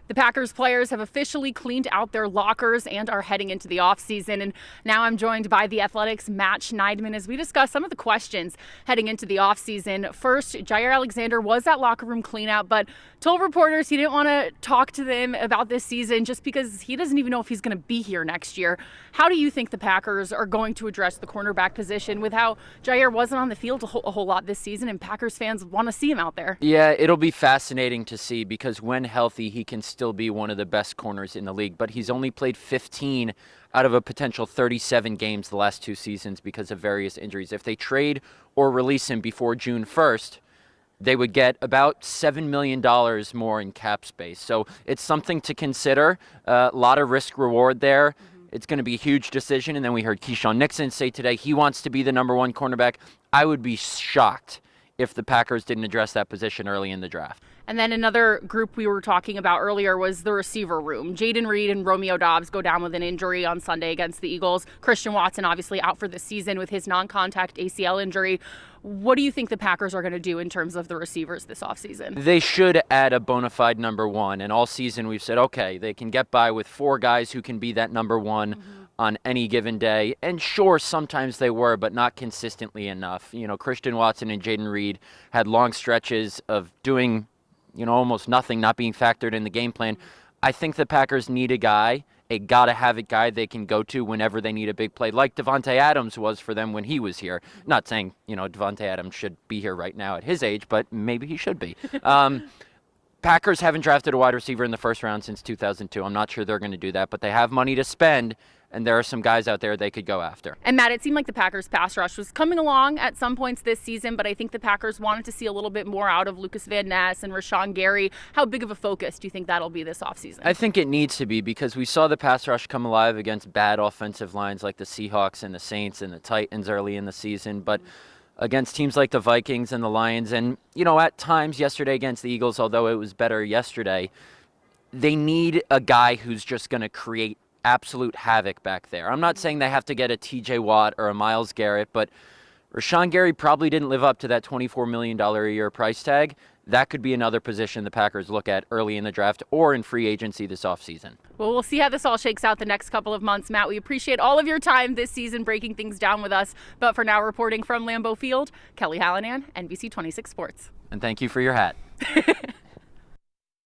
The Packers players have officially cleaned out their lockers and are heading into the offseason. And now I'm joined by the Athletic's Matt Schneidman as we discuss some of the questions heading into the offseason. First, Jaire Alexander was at locker room cleanout, but told reporters he didn't want to talk to them about this season just because he doesn't even know if he's going to be here next year. How do you think the Packers are going to address the cornerback position with how Jaire wasn't on the field a whole lot this season and Packers fans want to see him out there? Yeah, it'll be fascinating to see because when healthy, he can still be one of the best corners in the league, but he's only played 15 out of a potential 37 games the last two seasons because of various injuries. If they trade or release him before June 1st, they would get about $7 million more in cap space. So it's something to consider. A lot of risk reward there. It's going to be a huge decision. And then we heard Keyshawn Nixon say today he wants to be the number one cornerback. I would be shocked if the Packers didn't address that position early in the draft. And then another group we were talking about earlier was the receiver room. Jayden Reed and Romeo Doubs go down with an injury on Sunday against the Eagles. Christian Watson obviously out for the season with his non-contact ACL injury. What do you think the Packers are going to do in terms of the receivers this offseason? They should add a bona fide number one. And all season we've said, okay, they can get by with four guys who can be that number one on any given day. And sure, sometimes they were, but not consistently enough. You know, Christian Watson and Jayden Reed had long stretches of doing almost nothing, not being factored in the game plan. I think the Packers need a guy, a gotta-have-it guy they can go to whenever they need a big play, like Davante Adams was for them when he was here. Not saying, Davante Adams should be here right now at his age, but maybe he should be. Packers haven't drafted a wide receiver in the first round since 2002. I'm not sure they're going to do that, but they have money to spend, and there are some guys out there they could go after. And Matt, it seemed like the Packers pass rush was coming along at some points this season, but I think the Packers wanted to see a little bit more out of Lucas Van Ness and Rashawn Gary. How big of a focus do you think that'll be this offseason? I think it needs to be because we saw the pass rush come alive against bad offensive lines like the Seahawks and the Saints and the Titans early in the season, but against teams like the Vikings and the Lions and, at times yesterday against the Eagles, although it was better yesterday, they need a guy who's just going to create absolute havoc back there. I'm not saying they have to get a TJ Watt or a Myles Garrett, but Rashawn Gary probably didn't live up to that $24 million a year price tag. That could be another position the Packers look at early in the draft or in free agency this offseason. Well, we'll see how this all shakes out the next couple of months. Matt, we appreciate all of your time this season breaking things down with us. But for now, reporting from Lambeau Field, Kelly Hallinan, NBC 26 Sports. And thank you for your hat.